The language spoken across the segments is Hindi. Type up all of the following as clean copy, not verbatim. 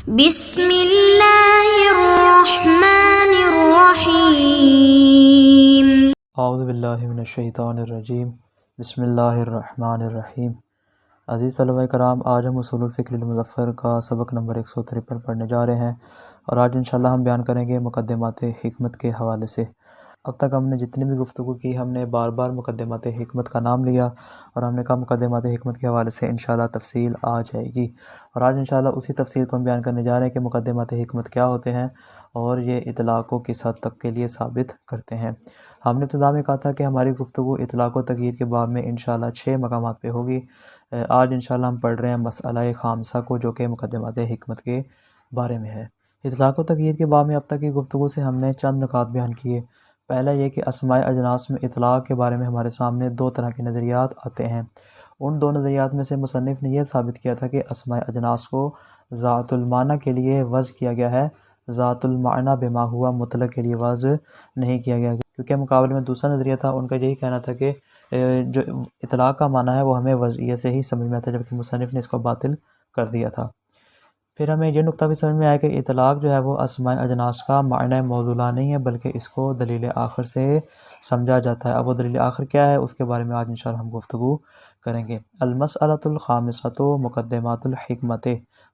बिस्मिल्लाहिर्रहमानिर्रहीम। औज़ु बिल्लाहि मिनश्शैतानिर्रजीम। बिस्मिल्लाहिर्रहमानिर्रहीम। अज़ीज़ तलबा कराम, आज हम उसूलुल फ़िक़्हिल मुज़फ़्फ़र का सबक नंबर 153 पढ़ने जा रहे हैं और आज इंशाअल्लाह हम बयान करेंगे मुक़द्दिमात हिकमत के हवाले से। अब तक हमने जितनी भी गुफ्तगू की, हमने बार बार मुक़द्दिमात हिकमत का नाम लिया और हमने कहा मुक़द्दिमात हिकमत के हवाले से इंशाअल्लाह तफ़सील आ जाएगी। और आज इंशाअल्लाह उसी तफ़सील को हम बयान करने जा रहे हैं कि मुक़द्दिमात हिकमत क्या होते हैं और ये इतलाक़ को किस हद तक के लिए साबित करते हैं। हमने इब्तिदा में कहा था कि हमारी गुफ्तगू इतलाक़ व तक़यीद के बाब में इंशाअल्लाह 6 मकामात पे होगी। आज इंशाअल्लाह हम पढ़ रहे हैं मसअला ख़ामसा को, जो कि मुक़द्दिमात हिकमत के बारे में है। इतलाक़ व तक़यीद के बाब में अब तक की गुफ्तगू से हमने चंद नुकात बयान किए। पहला ये कि अस्माए अजनास में इतलाक़ के बारे में हमारे सामने दो तरह के नज़रियात आते हैं। उन दो नज़रियात में से मुसन्निफ़ ने यह साबित किया था कि अस्माए अजनास को ज़ातुल माना के लिए वज़ किया गया है, ज़ातुल माना बिमा हुआ मुतलक़ के लिए वज़ नहीं किया गया। क्योंकि मुकाबले में दूसरा नज़रिया था, उनका यही कहना था कि जो इतलाक़ का माना है वो हमें वज़इयत से ही समझ में आता है, जबकि मुसन्निफ़ ने इसको बातिल कर दिया था। फिर हमें ये नुक्ता भी समझ में आया कि इतलाक़ जो है वो अस्माए अजनास का माना मौज़ूला नहीं है, बल्कि इसको दलील आखिर से समझा जाता है। अब वो दलील आखिर क्या है उसके बारे में आज इंशाअल्लाह हम गुफ्तगू करेंगे। अल-मसअलतुल ख़ामिसतु मुक़द्दिमातुल हिकमत।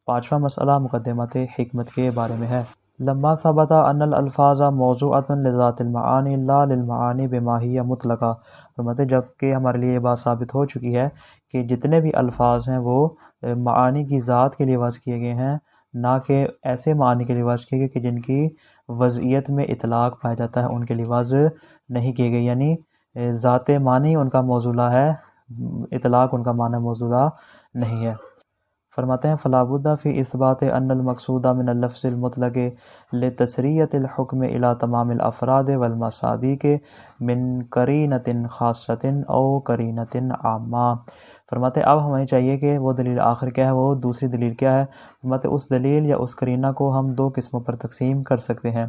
पाँचवा मसला मुक़द्दिमात हिकमत के बारे में है। लम्मा सबता अन्नल अल्फ़ाज़ा मौज़ूअतुन लिज़ातिल मआनी ला लिल मआनी बिमा हिय मुतलक़ा। मतलब जबकि हमारे लिए ये बात साबित हो चुकी है कि जितने भी अल्फ़ाज़ हैं वो मानी की ज़ात के लिए वज़ किए गए हैं, ना कि ऐसे मानी के लिए वज़ किए गए कि जिनकी वज़इयत में इतलाक़ पाया जाता है उनके लिए वज़ नहीं किए गए। यानी ज़ात मानी उनका मौज़ूला है, इतलाक़ उनका माना मौज़ूला नहीं है। फरमाते हैं फ़लाबुद्दा फ़ी इस्बात अन्नल मक़सूदा मिनल लफ़्ज़िल मुतलक़ लितस्रियतिल हुक्म इला तमामिल अफ़राद वल मसादिक़ मिन क़रीनतिन ख़ास्सतिन औ क़रीनतिन आम्मा। फरमाते अब हमें चाहिए कि वो दलील आखिर क्या है, वो दूसरी दलील क्या है। फरमाते उस दलील या उस करीना को हम दो किस्मों पर तकसीम कर सकते हैं।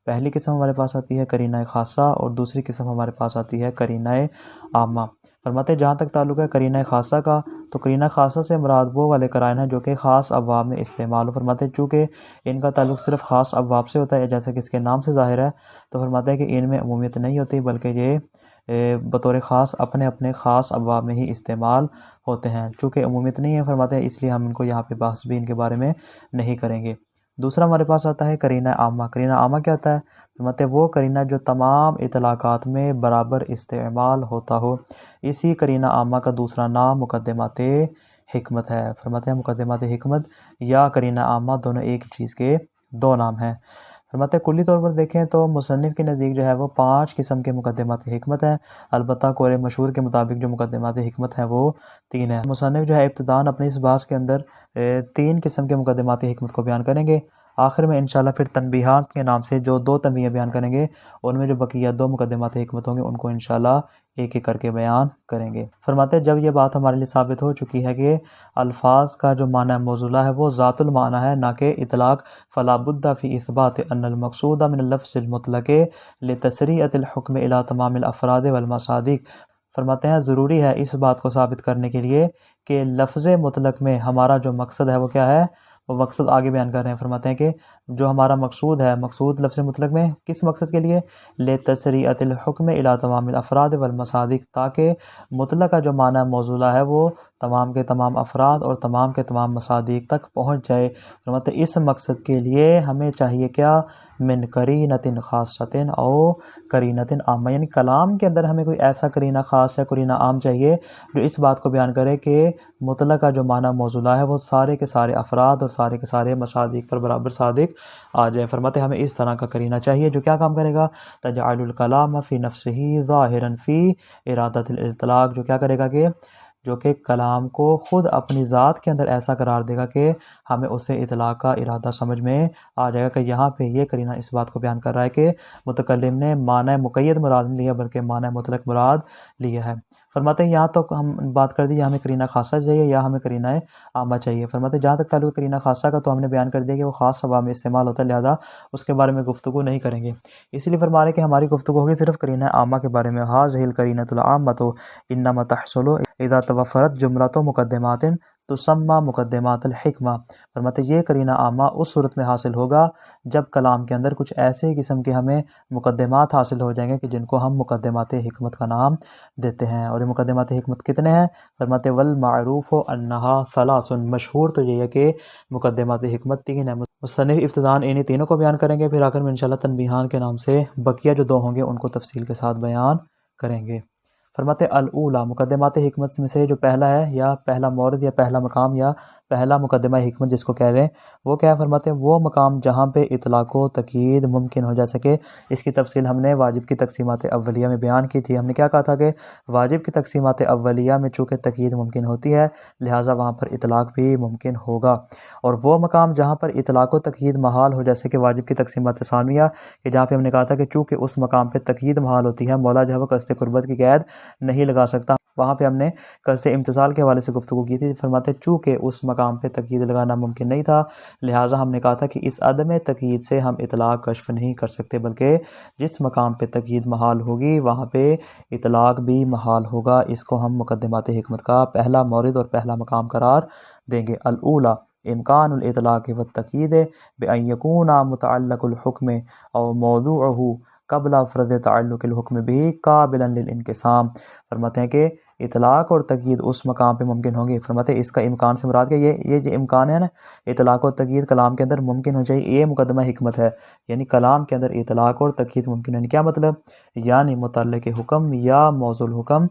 पहली किस्म हमारे पास आती है करीना ख़ासा और दूसरी किस्म हमारे पास आती है करीना आम्मा। फरमाते जहाँ तक ताल्लुक़ है करीना ख़ासा का, तो करीना ख़ासा से मुराद वो वाले कराइन हैं जो कि ख़ास अबवाब में इस्तेमाल हो। फरमाते चूँकि इनका ताल्लुक़ सिर्फ़ ख़ास अबवाब से होता है, जैसा कि इसके नाम से ज़ाहिर है, तो फरमाते हैं कि इनमें अमूमियत नहीं होती, बल्कि ये बतौर ख़ास अपने अपने ख़ास अबवाब में ही इस्तेमाल होते हैं। चूँकि अमूमियत नहीं है फरमाते हैं, इसलिए हम इनको यहाँ पे बहस भी इनके बारे में नहीं करेंगे। दूसरा हमारे पास आता है करीना आमा। करीना आमा क्या होता है? फरमाते वो करीना जो तमाम इतलाक़ात में बराबर इस्तेमाल होता हो। इसी करीना आमा का दूसरा नाम मुक़द्दिमात हिकमत है। फरमाते हैं मुक़द्दिमात हिकमत या करीना आमा दोनों एक चीज़ के दो नाम हैं। फरमाते कुल्ली तौर पर देखें तो मुसन्निफ़ के नज़दीक जो है वो 5 किस्म के मुक़द्दिमात हिकमत हैं। अलबत्ता कौल मशहूर के मुताबिक जो मुक़द्दिमात हिकमत हैं वो 3 हैं। मुसन्निफ़ जो है इब्तिदान अपनी इस बहस के अंदर 3 किस्म के मुक़द्दिमात हिकमत को बयान करेंगे। आखिर में इंशाअल्लाह फिर तनबीहात के नाम से जो 2 तनबीहें बयान करेंगे, उनमें जो बकिया 2 मुक़द्दिमात हिकमत होंगे उनको इंशाअल्लाह एक एक करके बयान करेंगे। फरमाते जब ये बात हमारे लिए साबित हो चुकी है कि अल्फ़ाज़ का जो माना मौज़ूला है वो ज़ातुल माना है, ना कि इतलाक़, फ़लाबुद्दा फ़ी इस्बात अन्नल मक़सूदा मिनल लफ़्ज़िल मुतलक़ लितस्रियतिल हुक्म इला तमामिल अफ़राद वल मसादिक़। फरमाते हैं ज़रूरी है इस बात को साबित करने के लिए कि लफ्ज़ मुतलक़ में हमारा जो मकसद है वो क्या है, वो मकसद आगे बयान कर रहे हैं। फरमाते हैं कि जो हमारा मकसूद है, मकसूद लफ्ज़ मुतलक़ में किस मकसद के लिए? लितस्रियतिल हुक्म इला तमामिल अफ़राद वल मसादिक़, ताकि मुतलक़ का जो माना मौज़ूला है वो तमाम के तमाम अफ़राद और तमाम के तमाम मसादिक़ तक पहुँच जाए। फरमाते इस मकसद के लिए हमें चाहिए क्या? मिन करीनतिन ख़ासतिन औ करीनतिन आम्मा। यानी कलाम के अंदर हमें कोई ऐसा करीना ख़ास या करीना आम चाहिए जो इस बात को बयान करे कि मुतलक़ का जो माना मौज़ूला है वो सारे के सारे अफ़राद और सारे के सारे मसादिक़ पर बराबर सादिक़ आ जाए। फरमाते हमें इस तरह का करीना चाहिए जो क्या काम करेगा? तजअलुल कलाम फ़ी नफ़्सिही ज़ाहिरन फ़ी इरादतिल इतलाक़, जो क्या करेगा कि जो कि कलाम को ख़ुद अपनी ज़ात के अंदर ऐसा करार देगा कि हमें उससे इतलाक़ का इरादा समझ में आ जाएगा कि यहाँ पे ये करीना इस बात को बयान कर रहा है कि मुतकल्लिम ने माना मुक़य्यद मुराद नहीं लिया, बल्कि माना मुतलक़ मुराद लिया है। फरमाते हैं यहाँ तो हम बात कर दी हमें करीना ख़ासा चाहिए या हमें करीना आमा चाहिए। फरमाते जहाँ तक ताल्लुक़ करीना ख़ासा का, तो हमने बयान कर दिया कि वो ख़ास सबाब में इस्तेमाल होता है, लिहाजा उसके बारे में गुफ्तगू नहीं करेंगे। इसीलिए फरमा रहे कि हमारी गुफ्तगू होगी सिर्फ़ करीना आमा के बारे में। हाज़िहिल करीनतुल आम्मतु इन्नमा तहसुलु इज़ा तवफ़रत जुमलतु मुक़द्दिमातिन तुसम्मा मुकद्दमातुल हिकमा। फरमाते ये करीना आमा उस सूरत में हासिल होगा जब कलाम के अंदर कुछ ऐसे किस्म के हमें मुकद्दमात हासिल हो जाएंगे कि जिनको हम मुकद्दमात हिकमत का नाम देते हैं। और ये मुकद्दमात हिकमत कितने हैं? फरमाते वल मारूफ़ अन्नहा सलासुन, मशहूर तो ये है कि मुकद्दमात हिकमत तीन है। मुसन्निफ़ इब्तिदान इन्हीं तीनों को बयान करेंगे, फिर आखिर में इंशाअल्लाह तनबीहान के नाम से बकिया जो दो होंगे उनको तफसील के साथ बयान करेंगे। फरमाते अल-ऊला, मुकद्दमात हिकमत में से जो पहला है या पहला मौरद या पहला मकाम या पहला मुकद्दमा हिकमत जिसको कह रहे हैं वो क्या है? फरमाते हैं वो मकाम जहाँ पे इतलाक़ व तक़यीद मुमकिन हो जा सके। इसकी तफसील हमने वाजिब की तक़सीमात अव्वलिया में बयान की थी। हमने क्या कहा था कि वाजिब की तक़सीमात अव्वलिया में चूँकि तक़यीद मुमकिन होती है लिहाजा वहाँ पर इतलाक़ भी मुमकिन होगा। और वो मकाम जहाँ पर इतलाक़ व तक़यीद महाल हो, जैसे कि वाजिब की तक़सीमात सानिया कि जहाँ पे हमने कहा था कि चूँकि उस मकाम पर तक़यीद महाल होती है, मौला जो है वो क़स्द क़ुर्बत की क़ैद नहीं लगा सकता। वहाँ पे हमने क़स्द इम्तिसाल के हवाले से गुफ्तगू की थी। फरमाते चूँकि उस मकाम पे तक़यीद लगाना मुमकिन नहीं था लिहाजा हमने कहा था कि इस अदम तक़यीद से हम इतलाक़ कश्फ नहीं कर सकते, बल्कि जिस मकाम पे तक़यीद महाल होगी वहाँ पे इतलाक़ भी महाल होगा। इसको हम मुकद्दमात हिकमत का पहला मौरिद और पहला मकाम करार देंगे। अल-ऊला इम्कानुल इतलाक़ व तक़यीद बिअन यकूना मुतअल्लिक़ुल हुक्म औ मौज़ूअहु क़ब्ल फ़र्ज़ तअल्लुक़िल हुक्म बिही क़ाबिलन लिल इनक़िसाम। फरमाते हैं कि इतलाक़ और तक़यीद उस मकाम पे मुमकिन होंगे। फरमाते हैं इसका इम्कान से मुराद क्या? ये जो इम्कान है ना, इतलाक़ और तक़यीद कलाम के अंदर मुमकिन हो चाहिए, ये मुकद्दमा हिकमत है। यानी कलाम के अंदर इतलाक़ और तक़यीद मुमकिन है। क्या मतलब? यानी मुतअल्लिक़ हुक्म या मौज़ूल हुक्म,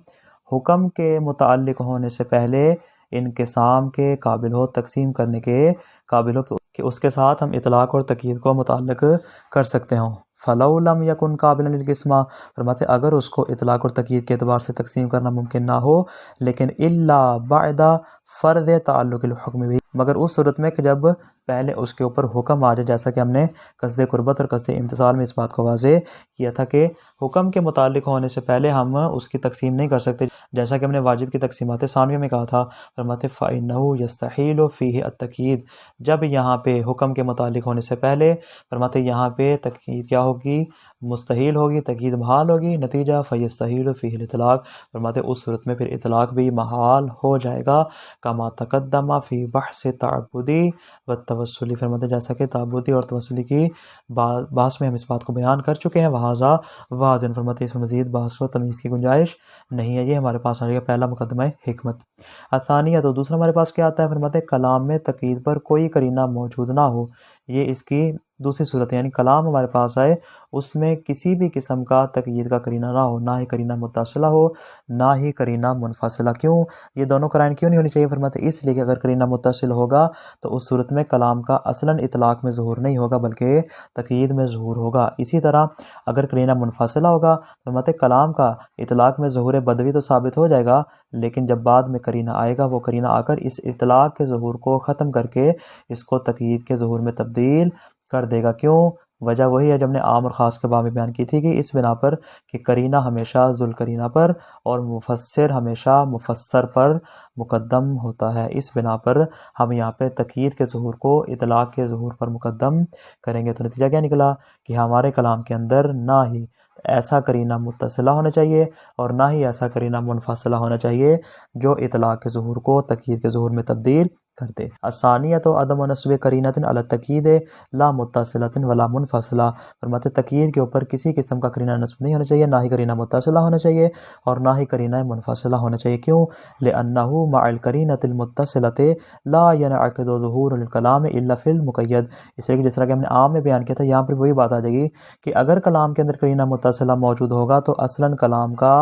हुक्म के मुतअल्लिक़ होने से पहले इनक़िसाम के काबिल हो, तक़सीम करने के काबिल हो कि उसके साथ हम इतलाक़ और तक़यीद को मुतअल्लिक़ कर सकते हों। फ़लौ लम यकुन काबिलन लिल क़िस्मा, फरमाते अगर उसको इतलाक़ और तक़यीद के एतबार से तक़सीम करना मुमकिन ना हो, लेकिन इल्ला बअदा फ़र्ज़ तअल्लुक़िल हुक्म भी, मगर उस सूरत में कि जब पहले उसके ऊपर हुक्म आ जाए, जैसा कि हमने क़स्द क़ुर्बत और क़स्द इम्तिसाल में इस बात को वाज़ेह किया था कि हुक्म के मुताल्लिक़ होने से पहले हम उसकी तक़सीम नहीं कर सकते, जैसा कि हमने वाजिब की तक़सीमात सानिया में कहा था। फरमाते फ़इन्नहु यस्तहीलु फ़ीहि अत-तक़यीद, जब यहाँ पे हुक्म के मुताल्लिक़ होने से पहले फरमाते यहाँ पे तक़यीद क्या होगी? मुस्तहील होगी, तक़यीद महाल होगी। नतीजा फ़यस्तहीलु फ़ीहिल इतलाक़, फरमाते उस सूरत में फिर इतलाक़ भी महाल हो जाएगा। कमा तक़द्दमा फ़ी बहस तअब्बुदी व तवस्सुली, फरमाते जैसा कि तअब्बुदी और तवस्सुली की बहस में हम इस बात को बयान कर चुके हैं। वहाज़ा वाज़िन, फरमाते इसमें मज़ीद बहस व तमीज़ की गुंजाइश नहीं है। ये हमारे पास आ जाएगा पहला मुकद्दमा हिकमत। असानिया, तो दूसरा हमारे पास क्या आता है? फरमाते कलाम में तक़यीद पर कोई करीना मौजूद ना हो, ये इसकी दूसरी सूरत है। यानी कलाम हमारे पास आए उसमें किसी भी किस्म का तक़यीद का करीना ना हो, ना ही करीना मुत्तसिला हो ना ही करीना मुनफसिला। क्यों? ये दोनों कराइन क्यों नहीं होनी चाहिए? फरमाते इसलिए कि अगर करीना मुत्तसिल होगा तो उस सूरत में कलाम का असलन इतलाक़ में ज़ुहूर नहीं होगा बल्कि तक़यीद में ज़ुहूर होगा। इसी तरह अगर करीना मुनफसिला होगा फरमाते कलाम का इतलाक़ में ज़ुहूर बदवी तो साबित हो जाएगा, लेकिन जब बाद में करीना आएगा वो करीना आकर इस इतलाक़ के ज़ुहूर को ख़त्म करके इसको तक़यीद के ज़ुहूर में तब्दील कर देगा। क्यों? वजह वही है जो हमने आम और ख़ास के बारे में बयान की थी कि इस बिना पर कि करीना हमेशा ज़ुल करीना पर और मुफस्सिर हमेशा मुफस्सर पर मुकद्दम होता है। इस बिना पर हम यहाँ पे तक़यीद के ज़ुहूर को इतलाक़ के ज़ुहूर पर मुकद्दम करेंगे। तो नतीजा क्या निकला कि हमारे कलाम के अंदर ना ही ऐसा करीना मुत्तसिला होना चाहिए और ना ही ऐसा करीना मुनफसिला होना चाहिए जो इतलाक़ के ज़ुहूर को तक़यीद के ज़ुहूर में तब्दील करते। असानिया तो अदम नस्ब करीनतिन अला तक़यीद ला मुत्तसिलतिन वला मुनफसिला, फरमाते तक़यीद के ऊपर किसी किस्म का करीना नस्ब नहीं होना चाहिए, ना ही करीना मुत्तसिला होना चाहिए और ना ही करीना मुनफसिला होना चाहिए। क्यों? लिअन्नहु मअल करीनतिल मुत्तसिलति ला यनअक़िदु ज़ुहूरुल कलाम इल्ला फ़िल मुक़य्यद, इसलिए कि जिस तरह कि हमने आम में बयान किया था यहाँ पर वही बात आ जाएगी कि अगर कलाम के अंदर करीना मुत्तसिला मौजूद होगा तो असलन कलाम का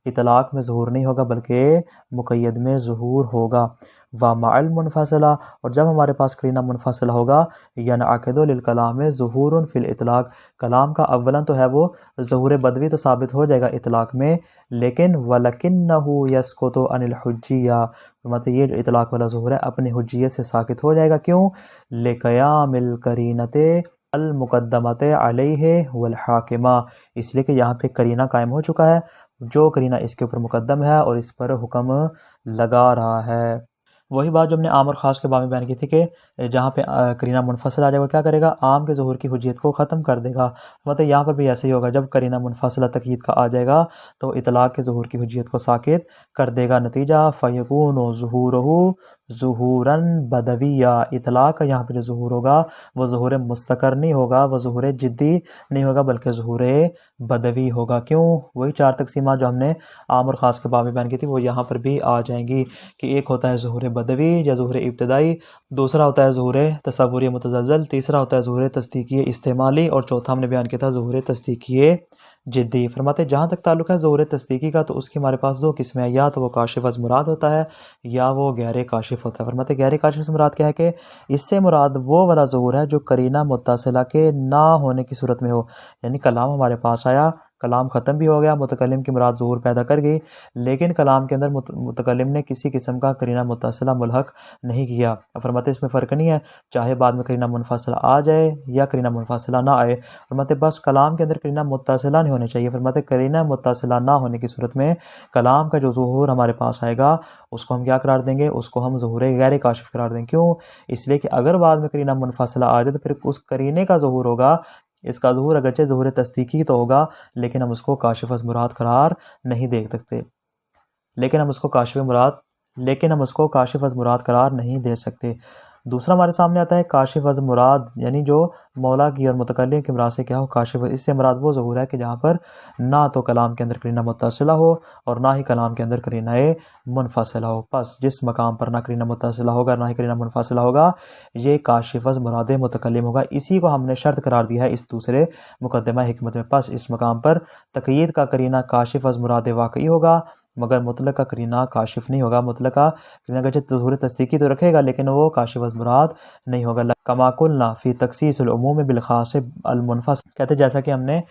इतलाक़ में ज़ुहूर नहीं होगा बल्कि मुक़य्यद में ज़ुहूर होगा। व मअल मुनफसिला, और जब हमारे पास करीना मुनफसिला होगा यनअक़िदु लिल कलाम ज़ुहूरुन फ़िल इतलाक़, कलाम का अव्वलन तो है वो ज़ुहूर बदवी तो साबित हो जाएगा इतलाक़ में, लेकिन वलकिन्नहु यस्कुतु अनिल हुज्जिया, मतलब ये जो इतलाक़ वाला ज़ुहूर है अपनी हुज्जियत से साकित हो जाएगा। क्यों? लिक़यामिल करीनते अल मुक़द्दमते अलैहि वल हाकिमा, इसलिए कि यहाँ पे करीना कायम हो चुका है, जो करीना इसके ऊपर मुक़द्दम है और इस पर हुक्म लगा रहा है। वही बात जो हमने आम और ख़ास के बारे में बयान की थी कि जहाँ पे करीना मुनफसिल आ जाएगा क्या करेगा? आम के ज़ुहूर की हुज्जियत को ख़त्म कर देगा। मतलब यहाँ पर भी ऐसे ही होगा, जब करीना मुनफसिला तक़यीद का आ जाएगा तो इतलाक़ के ज़ुहूर की हुज्जियत को साकित कर देगा। नतीजा फ़यकूनु ज़ुहूरुहु ज़ुहूरन बदविया। इतलाक़ का यहाँ पे जो ज़ुहूर होगा वो ज़ुहूर मुस्तक़र नहीं होगा, वो ज़ुहूर जिद्दी नहीं होगा, बल्कि ज़ुहूर बदवी होगा। क्यों? वही 4 तक़सीमात जो हमने आम और ख़ास के बाब में बयान की थी वो यहाँ पर भी आ जाएंगी कि एक होता है ज़ुहूर बदवी या ज़ुहूर इब्तिदाई, दूसरा होता है ज़ुहूर तसव्वुरी मुतज़ल्ज़ल, तीसरा होता है ज़ुहूर तस्दीकी इस्तेमाली, और चौथा हमने बयान किया था ज़ुहूर तस्दीकी जिद्दी। फरमाते जहाँ तक ताल्लुक़ है ज़ुहूर तस्दीकी का, तो उसकी हमारे पास 2 किस्में हैं, या तो वो काशिफ़ अज़ मुराद होता है या वो गैर काशिफ़ होता है। फरमाते गैर काशिफ़ से मुराद क्या है कि इससे मुराद वो वाला ज़ुहूर है जो करीना मुत्तसिला के ना होने की सूरत में हो। यानी कलाम हमारे पास आया, कलाम ख़त्म भी हो गया, मुतकल्लिम की मुराद ज़ुहूर पैदा कर गई, लेकिन कलाम के अंदर मुतकल्लिम ने किसी किस्म का करीना मुत्तसिला मुल्हक़ नहीं किया। फरमाते इसमें फ़र्क नहीं है, चाहे बाद में करीना मुनफ़सिला आ जाए या करीना मुनफ़सिला ना आए। फरमाते बस कलाम के अंदर करीना मुत्तसिला नहीं होने चाहिए। फरमाते करीना मुत्तसिला ना होने की सूरत में कलाम का जो ज़ुहूर हमारे पास आएगा उसको हम क्या करार देंगे? उसको हम ज़ुहूर गैर काशिफ़ करार देंगे। क्यों? इसलिए कि अगर बाद में करीना मुनफ़सिला आ जाए तो फिर उस करीने का ज़ुहूर होगा, इसका ज़ुहूर अगरचे ज़ुहूर तस्दीकी तो होगा, लेकिन हम उसको काशिफ़ अज़ मुराद करार नहीं दे सकते। लेकिन हम उसको काशिफ़ अज़ मुराद करार नहीं दे सकते। दूसरा हमारे सामने आता है काशिफ़ अज़ मुराद, यानी जो मौला की और मुतकल्लिम की मुराद से क्या हो काशिफ़। इससे मुराद वो ज़ुहूर है कि जहाँ पर ना तो कलाम के अंदर करीना मुत्तसिला हो और ना ही कलाम के अंदर करीना मुनफ़सिला हो। बस जिस मकाम पर ना करीना मुत्तसिला होगा ना ही करीना मुनफ़सिला होगा, ये काशिफ़ अज़ मुराद मुतकल्लिम होगा। इसी को हमने शर्त करार दिया है इस दूसरे मुक़द्दिमा हिकमत में। बस इस मकाम पर तक़यीद का करीना काशिफ़ अज़ मुराद वाक़ई होगा, मगर मुतलक़ का करीना काशिफ़ नहीं होगा। मुतलक़ का करीना अगरचे ज़ुहूर तस्दीकी तो रखेगा, लेकिन वो काशिफ़ अज़ मुराद नहीं होगा। कमा कुल्ना फ़ी तख़सीसिल उमूम बिल ख़ास अल मुनफ़सिल, कहते जैसा कि हमने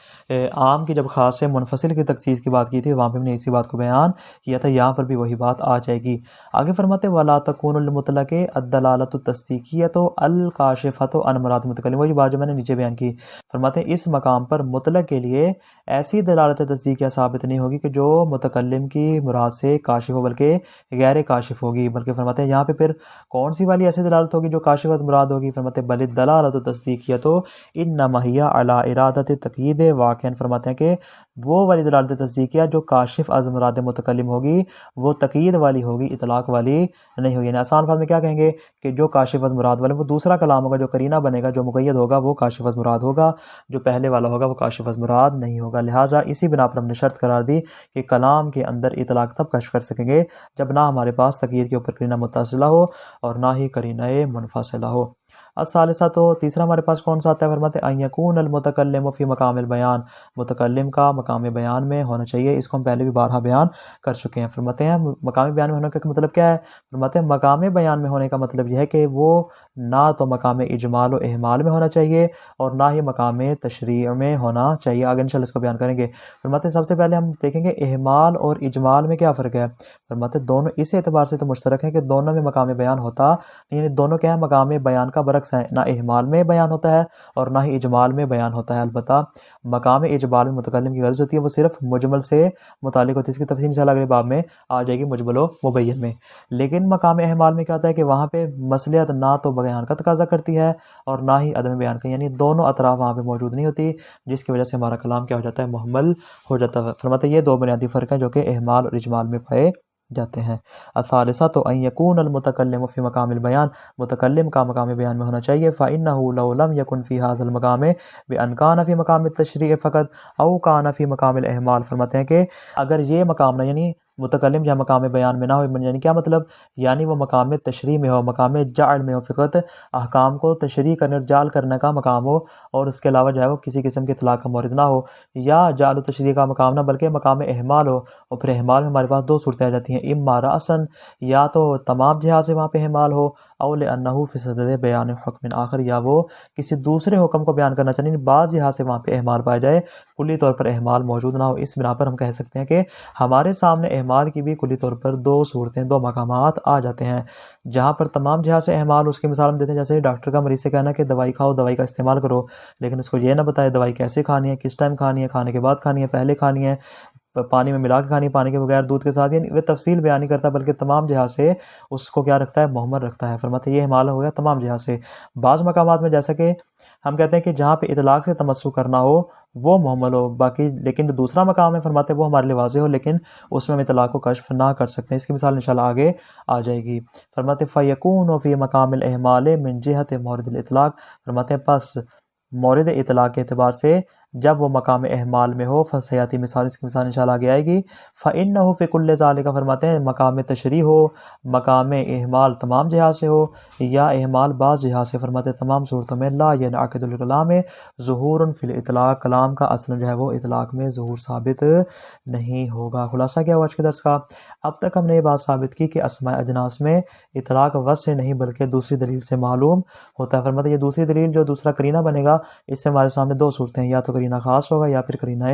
आम की जब ख़ास मुनफ़सिल की तख़सीस की बात की थी, वहाँ पे हमने इसी बात को बयान किया था, यहाँ पर भी वही बात आ जाएगी। आगे फरमाते वला तकूनुल मुतलक़ अद्दलालतु तस्दीकियतु अल काशिफ़तु अन मुराद मुतकल्लिम। वही बात जो मैंने नीचे बयान की। फरमाते इस मकाम पर मुतलक़ के लिए ऐसी दलालत तस्दीकिया साबित नहीं होगी कि जो मुतकल्लिम की मुराद से काशिफ़ हो, बल्कि गैर काशिफ़ होगी। बल्कि फरमाते हैं यहाँ पे फिर कौन सी वाली ऐसी दलालत होगी जो काशिफ़ अज़ मुराद होगी? फरमाते बलिद दलालतु तस्दीकियतु इन्नमा हिया अला इरादत तक़यीद वाक़िअन। फरमाते हैं कि वो वाली दलालत तस्दीकिया जो काशिफ़ अज़ मुराद मुतकल्लिम होगी वो तक़यीद वाली होगी, इतलाक़ वाली नहीं होगी। यानी आसान बात में क्या कहेंगे कि जो काशिफ़ अज़ मुराद वाले वो दूसरा कलाम होगा, जो करीना बनेगा, जो मुक़य्यद होगा वो काशिफ़ अज़ मुराद होगा, जो पहले वाला होगा वो काशिफ़ अज़ मुराद नहीं होगा। लिहाजा इसी बिना पर हमने शर्त करार दी कि कलाम के अंदर इतलाक़ तब कश कर सकेंगे जब ना हमारे पास तक़यीद के ऊपर करीना मुत्तसिला हो और ना ही करीना मुनफ़सिला हो। अस्सालिसा, तो तीसरा हमारे पास कौन सा आता है? फरमाते अन यकूनल मुतकल्लिमु फ़ी मकामिल बयान, मुतकल्लिम का मकाम बयान में होना चाहिए। इसको हम पहले भी बारहा बयान कर चुके हैं। फरमाते हैं मकाम बयान में होने का मतलब क्या है? फरमाते हैं मकाम बयान में होने का मतलब यह है कि वो ना तो मकाम इजमाल व इहमाल में होना चाहिए और ना ही मकाम तशरीअ में होना चाहिए। आगे इंशाल्लाह इसको बयान करेंगे। फरमाते हैं सबसे पहले हम देखेंगे इहमाल और इजमाल में क्या फ़र्क है। फरमाते दोनों इस एतबार से तो मुश्तरक है कि दोनों में मकाम बयान होता, यानी दोनों क्या है मकाम बयान का बरक्स है, ना इहमाल में बयान होता है और ना ही इजमाल में बयान होता है। अलबत्ता मकाम इजमाल में मुतकल्लिम की गर्ज होती है, वो सिर्फ मुजमल से मुतालिक होती है। इसकी तफसील इंशाल्लाह अगले बाब में आ जाएगी मुजमल व मुबय्यन में। लेकिन मकाम इहमाल में क्या होता है कि वहाँ पे मसलियत ना तो बयान का तकाजा करती है और ना ही अदम बयान का, यानी दोनों अतराफ वहाँ पे मौजूद नहीं होती, जिसकी वजह से हमारा कलाम क्या हो जाता है? मुहम्मल हो जाता है। फरमाते ये 2 बुनियादी फ़र्क हैं जो कि इहमाल और इजमाल में पाए जाते हैं। असालिसा, तो अन यकूनल मुतकल्लिमु फ़ी मकामिल बयान, मुतकल्लिम का मकाम बयान में होना चाहिए। फ़इन्नहु लौ लम यकुन फ़ी हाज़िल मकाम बिअन कान फ़ी मकाम तशरीअ फ़क़त औ कान फ़ी मकामिल इहमाल। फरमाते हैं कि अगर ये मकाम ना, यानी मुतकल्लिम जहाँ मकाम बयान में ना हो, यानी क्या मतलब? यानी वो मकाम तशरी में हो, मकाम जाल में हो, फ़क़त अहकाम को तशरी करने और जाल करने का मकाम हो, और उसके अलावा जो है वो किसी किस्म के इतलाक़ का मौरिद ना हो, या जाल तशरी का मकाम ना बल्कि मकाम इहमाल हो। और फिर इहमाल में हमारे पास 2 सूरतें आ जाती हैं, इम्मा रअसन, या तो तमाम जिहाज से वहाँ पे इहमाल हो, औ लिअन्नहु फ़ी सदद बयान हुक्मिन आखिर, या वो किसी दूसरे हुक्म को बयान करना चाहिए, बाज़ यहाँ से वहाँ पे इहमाल पाया जाए, कुल्ली तौर पर इहमाल मौजूद ना हो। इस बिना पर हम कह सकते हैं कि हमारे सामने इहमाल की भी कुल्ली तौर पर 2 सूरतें, 2 मकामात आ जाते हैं, जहाँ पर तमाम जहाँ से इहमाल। उसकी मिसाल हम देते हैं जैसे डॉक्टर का मरीज़ से कहना कि दवाई खाओ, दवाई का इस्तेमाल करो, लेकिन उसको ये ना बताए दवाई कैसे खानी है, किस टाइम खानी है, खाने के बाद खानी है, पहले खानी है, पानी में मिला के खानी, पानी के बगैर, दूध के साथ, यानी वे तफसील बयान नहीं करता बल्कि तमाम जहाज से उसको क्या रखता है, मुहम्मल रखता है। फरमाते ये हिमाल हो गया तमाम जहाज से। बाज़ मकामात में जैसा कि हम कहते हैं कि जहाँ पे इतलाक़ से तमस्सुक करना हो वो मुहम्मल हो, बाकी लेकिन जो दूसरा मकाम है फरमाते वो हमारे लिए वाज़ेह हो, लेकिन उसमें हम इतलाक़ को कश्फ ना कर सकते हैं। इसकी मिसाल इंशाल्लाह आगे आ जाएगी। फरमाते फ़यकूनु फ़ी मकामिल इहमाल मिन जिहत मौरिदिल इतलाक़, फरमाते हैं बस मौरिद इतलाक़ के अतबार से जब वो मकाम एहमाल में हो, फसयाती मिसाल, इसकी मिसाल इंशाल्लाह आगे आएगी। फ़इन्नहु फ़ी कुल्लि ज़ालिका, फरमाते हैं मकाम तशरी हो, मकाम एहमाल तमाम जहाज से हो, या एहमाल बाज़ जहाज से, फरमाते तमाम सूरतों में ला यनअक़िदुल कलाम ज़ुहूरुन फ़िल इतलाक़, कलाम का असल जो है वो इतलाक़ में ज़ुहूर साबित नहीं होगा। खुलासा क्या हुआ आज के दर्स का? अब तक हमने ये बात साबित की कि अस्माए अजनास में इतलाक़ वज़ से नहीं बल्कि दूसरी दलील से मालूम होता है। फरमाते ये दूसरी दलील जो दूसरा करीना बनेगा, इससे हमारे सामने दो सूरतें हैं, या तो करीना ख़ास होगा या फिर करीना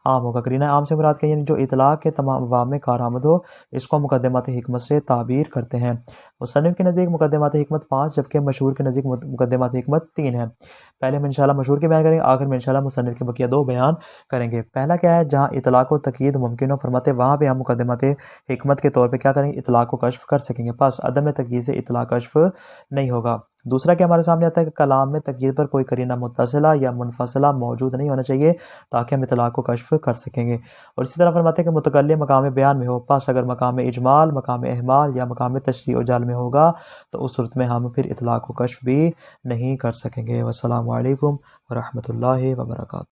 आम होगा। करीना आम से मुराद क्या, यानी जो इतलाक़ के तमाम अवाम में कारआमद हो, इसको मुक़द्दमात हिकमत से ताबीर करते हैं। मुसन्निफ़ के नज़दीक मुक़द्दमात हिकमत 5 जबकि मशहूर के नज़दीक मुक़द्दमात हिकमत 3 है। पहले हम इंशाल्लाह मशहूर के बयान करेंगे, आखिर में इंशाल्लाह मुसन्निफ़ के बकिया 2 बयान करेंगे। पहला क्या है, जहाँ इतलाक़ व तक़यीद मुमकिन हो, फरमाते वहाँ पर हम मुक़द्दमात हिकमत के तौर पर क्या करेंगे, इतलाक़ को कश्फ कर सकेंगे, बस अदम तक़यीद से इतलाक़ कश्फ नहीं होगा। दूसरा क्या हमारे सामने आता है कि कलाम में तक़यीद पर कोई करीना मुत्तसिला या मुनफसिला मौजूद नहीं होना चाहिए ताकि हम इतलाक़ को कश्फ कर सकेंगे। और इसी तरह फरमाते हैं कि मुतकल्लिम मकाम बयान में हो, बस अगर मकाम इजमाल, मकाम एहमाल या मकाम तशरीह व जाल में होगा तो उस सूरत में हम फिर इतलाक़ को कश्फ भी नहीं कर सकेंगे। वस्सलामु अलैकुम व रहमतुल्लाहि व बरकातुहू।